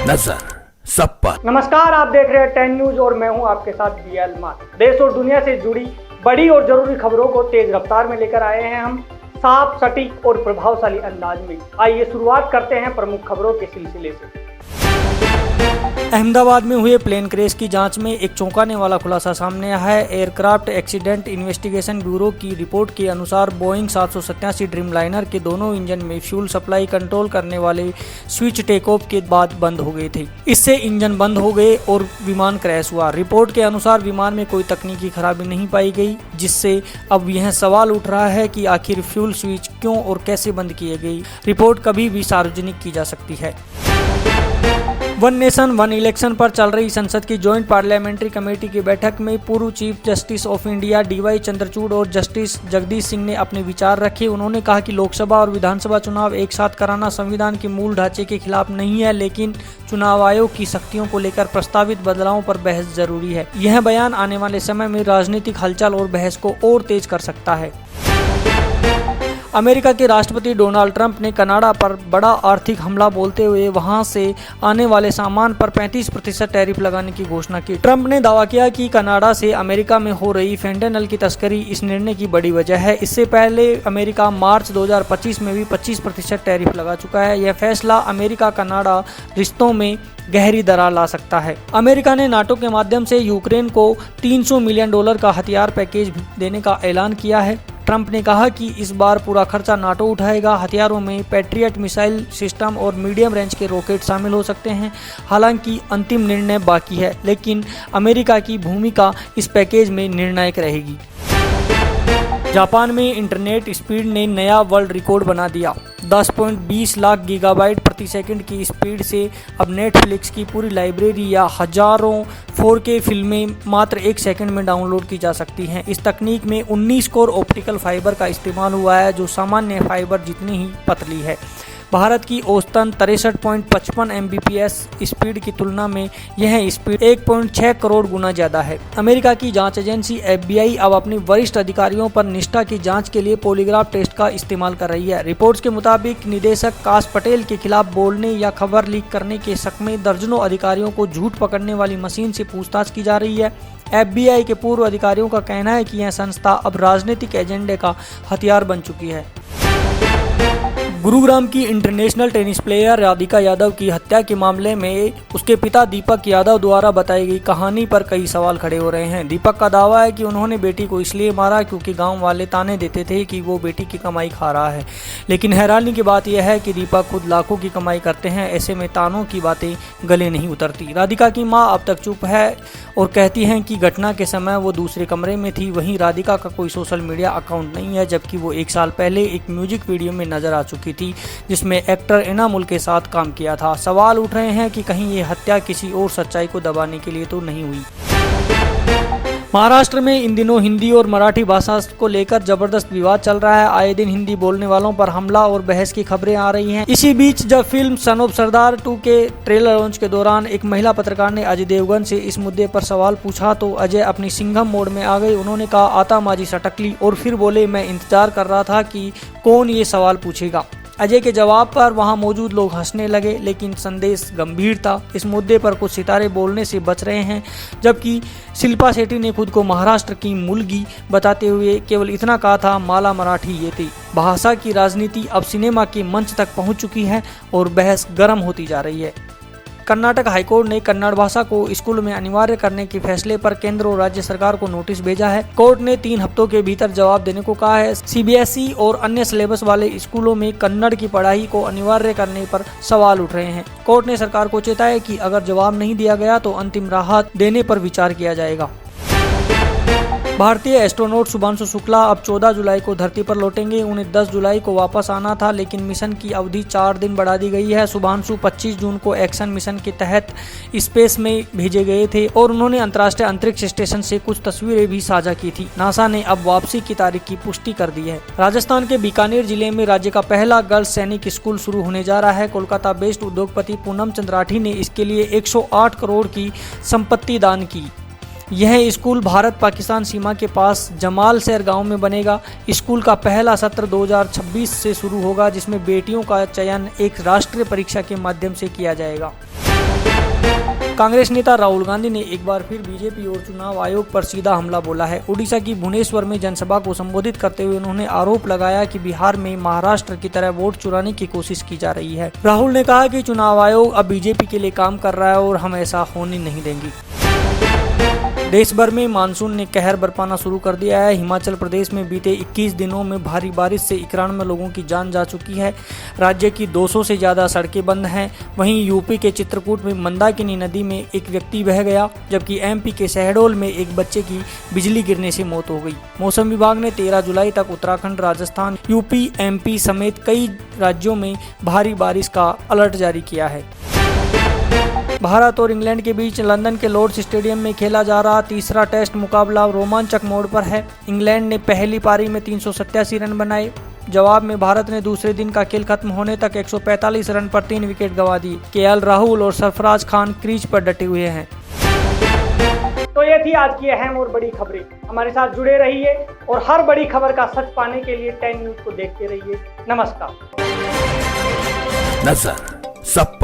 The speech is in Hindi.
नजर सब पर। नमस्कार, आप देख रहे हैं 10 न्यूज और मैं हूं आपके साथ बीएल मान। देश और दुनिया से जुड़ी बड़ी और जरूरी खबरों को तेज रफ्तार में लेकर आए हैं हम साफ, सटीक और प्रभावशाली अंदाज में। आइए शुरुआत करते हैं प्रमुख खबरों के सिलसिले से। अहमदाबाद में हुए प्लेन क्रैश की जांच में एक चौंकाने वाला खुलासा सामने आया है। एयरक्राफ्ट एक्सीडेंट इन्वेस्टिगेशन ब्यूरो की रिपोर्ट के अनुसार बोइंग 787 ड्रीमलाइनर के दोनों इंजन में फ्यूल सप्लाई कंट्रोल करने वाले स्विच टेक ऑफ के बाद बंद हो गए थे। इससे इंजन बंद हो गए और विमान क्रैश हुआ। रिपोर्ट के अनुसार विमान में कोई तकनीकी खराबी नहीं पाई गई, जिससे अब यह सवाल उठ रहा है कि आखिर फ्यूल स्विच क्यों और कैसे बंद किए गए। रिपोर्ट कभी भी सार्वजनिक की जा सकती है। वन नेशन वन इलेक्शन पर चल रही संसद की ज्वाइंट पार्लियामेंट्री कमेटी की बैठक में पूर्व chief justice of India DY Chandrachud और जस्टिस जगदीश सिंह ने अपने विचार रखे। उन्होंने कहा कि लोकसभा और विधानसभा चुनाव एक साथ कराना संविधान के मूल ढांचे के खिलाफ नहीं है, लेकिन चुनाव आयोग की शक्तियों को लेकर प्रस्तावित बदलावों पर बहस जरूरी है। यह बयान आने वाले समय में राजनीतिक हलचल और बहस को और तेज कर सकता है। अमेरिका के राष्ट्रपति डोनाल्ड ट्रंप ने कनाडा पर बड़ा आर्थिक हमला बोलते हुए वहां से आने वाले सामान पर 35% टैरिफ लगाने की घोषणा की। ट्रंप ने दावा किया कि कनाडा से अमेरिका में हो रही फेंटेनल की तस्करी इस निर्णय की बड़ी वजह है। इससे पहले अमेरिका मार्च 2025 में भी 25% टैरिफ लगा चुका है। यह फैसला अमेरिका कनाडा रिश्तों में गहरी दरार ला सकता है। अमेरिका ने नाटो के माध्यम से यूक्रेन को $300 मिलियन का हथियार पैकेज देने का ऐलान किया है। ट्रंप ने कहा कि इस बार पूरा खर्चा नाटो उठाएगा। हथियारों में पैट्रियट मिसाइल सिस्टम और मीडियम रेंज के रॉकेट शामिल हो सकते हैं। हालांकि अंतिम निर्णय बाकी है, लेकिन अमेरिका की भूमिका इस पैकेज में निर्णायक रहेगी। जापान में इंटरनेट स्पीड ने नया वर्ल्ड रिकॉर्ड बना दिया। 10.20 लाख गीगाबाइट प्रति सेकंड की स्पीड से अब नेटफ्लिक्स की पूरी लाइब्रेरी या हजारों 4K फिल्में मात्र 1 सेकंड में डाउनलोड की जा सकती हैं। इस तकनीक में 19 कोर ऑप्टिकल फाइबर का इस्तेमाल हुआ है, जो सामान्य फाइबर जितनी ही पतली है। भारत की औसतन 63.55 Mbps स्पीड की तुलना में यह स्पीड 1.6 करोड़ गुना ज़्यादा है। अमेरिका की जांच एजेंसी FBI अब अपनी वरिष्ठ अधिकारियों पर निष्ठा की जांच के लिए पॉलीग्राफ टेस्ट का इस्तेमाल कर रही है। रिपोर्ट्स के मुताबिक निदेशक काश पटेल के खिलाफ बोलने या खबर लीक करने के शक में दर्जनों अधिकारियों को झूठ पकड़ने वाली मशीन से पूछताछ की जा रही है। FBI के पूर्व अधिकारियों का कहना है कि यह संस्था अब राजनीतिक एजेंडे का हथियार बन चुकी है। गुरुग्राम की international tennis player Radhika Yadav की हत्या के मामले में उसके पिता दीपक यादव द्वारा बताई गई कहानी पर कई सवाल खड़े हो रहे हैं। दीपक का दावा है कि उन्होंने बेटी को इसलिए मारा क्योंकि गांव वाले ताने देते थे कि वो बेटी की कमाई खा रहा है। लेकिन हैरानी की बात यह है कि दीपक खुद लाखों की कमाई करते हैं। ऐसे में तानों की बातें गले नहीं उतरती। राधिका की मां अब तक चुप है और कहती हैं कि घटना के समय वो दूसरे कमरे में थी। वहीं राधिका का कोई सोशल मीडिया अकाउंट नहीं है, जबकि वो 1 साल पहले एक म्यूजिक वीडियो में नजर आ चुकी थी, जिसमें एक्टर इनामुल के साथ काम किया था। सवाल उठ रहे हैं कि कहीं ये हत्या किसी और सच्चाई को दबाने के लिए तो नहीं हुई। महाराष्ट्र में इन दिनों हिंदी और मराठी भाषा को लेकर जबरदस्त विवाद चल रहा है। आए दिन हिंदी बोलने वालों पर हमला और बहस की खबरें आ रही हैं। इसी बीच जब फिल्म सन ऑफ सरदार 2 के ट्रेलर लॉन्च के दौरान एक महिला पत्रकार ने अजय देवगन से इस मुद्दे पर सवाल पूछा तो अजय अपनी सिंघम मोड में आ गए। उन्होंने कहा, आता माजी सटकली, और फिर बोले, मैं इंतजार कर रहा था कि कौन ये सवाल पूछेगा। अजय के जवाब पर वहां मौजूद लोग हंसने लगे, लेकिन संदेश गंभीर था। इस मुद्दे पर कुछ सितारे बोलने से बच रहे हैं, जबकि शिल्पा शेट्टी ने खुद को महाराष्ट्र की मुलगी बताते हुए केवल इतना कहा था, माला मराठी ये थी। भाषा की राजनीति अब सिनेमा के मंच तक पहुंच चुकी है और बहस गर्म होती जा रही है। कर्नाटक हाईकोर्ट ने कन्नड़ भाषा को स्कूल में अनिवार्य करने के फैसले पर केंद्र और राज्य सरकार को नोटिस भेजा है। कोर्ट ने 3 हफ्तों के भीतर जवाब देने को कहा है। CBSE और अन्य सिलेबस वाले स्कूलों में कन्नड़ की पढ़ाई को अनिवार्य करने पर सवाल उठ रहे हैं। कोर्ट ने सरकार को चेताया कि अगर जवाब नहीं दिया गया तो अंतिम राहत देने पर विचार किया जाएगा। भारतीय एस्ट्रोनॉट शुभांशु शुक्ला अब 14 जुलाई को धरती पर लौटेंगे। उन्हें 10 जुलाई को वापस आना था, लेकिन मिशन की अवधि 4 दिन बढ़ा दी गई है। शुभांशु 25 जून को एक्शन मिशन के तहत स्पेस में भेजे गए थे और उन्होंने अंतर्राष्ट्रीय अंतरिक्ष स्टेशन से कुछ तस्वीरें भी साझा की थी। नासा ने अब वापसी की तारीख की पुष्टि कर दी है। राजस्थान के बीकानेर जिले में राज्य का पहला गर्ल्स सैनिक स्कूल शुरू होने जा रहा है। कोलकाता बेस्ड उद्योगपति पूनम चंद राठी ने इसके लिए 108 करोड़ की संपत्ति दान की। यह स्कूल भारत पाकिस्तान सीमा के पास जमाल शहर गांव में बनेगा। स्कूल का पहला सत्र 2026 से शुरू होगा, जिसमें बेटियों का चयन एक राष्ट्रीय परीक्षा के माध्यम से किया जाएगा। कांग्रेस नेता राहुल गांधी ने एक बार फिर बीजेपी और चुनाव आयोग पर सीधा हमला बोला है। उड़ीसा की भुवनेश्वर में जनसभा को संबोधित करते हुए उन्होंने आरोप लगाया कि बिहार में महाराष्ट्र की तरह वोट चुराने की कोशिश की जा रही है। राहुल ने कहा कि चुनाव आयोग अब बीजेपी के लिए काम कर रहा है और हम ऐसा होने नहीं देंगे। देश भर में मानसून ने कहर बरपाना शुरू कर दिया है। हिमाचल प्रदेश में बीते 21 दिनों में भारी बारिश से 91 लोगों की जान जा चुकी है। राज्य की 200 से ज़्यादा सड़कें बंद हैं। वहीं यूपी के चित्रकूट में मंदाकिनी नदी में एक व्यक्ति बह गया, जबकि एमपी के शहडोल में एक बच्चे की बिजली गिरने से मौत हो गई। मौसम विभाग ने 13 जुलाई तक उत्तराखंड, राजस्थान, यूपी, एमपी समेत कई राज्यों में भारी बारिश का अलर्ट जारी किया है। भारत और इंग्लैंड के बीच लंदन के लॉर्ड्स स्टेडियम में खेला जा रहा तीसरा टेस्ट मुकाबला रोमांचक मोड़ पर है। इंग्लैंड ने पहली पारी में 387 रन बनाए। जवाब में भारत ने दूसरे दिन का खेल खत्म होने तक 145 रन पर 3 विकेट गंवा दिए। केएल राहुल और सरफराज खान क्रीज पर डटे हुए हैं। तो ये थी आज की अहम और बड़ी खबरें। हमारे साथ जुड़े रहिए और हर बड़ी खबर का सच पाने के लिए 10 न्यूज़ को देखते रहिए। नमस्कार। नजर सब पर।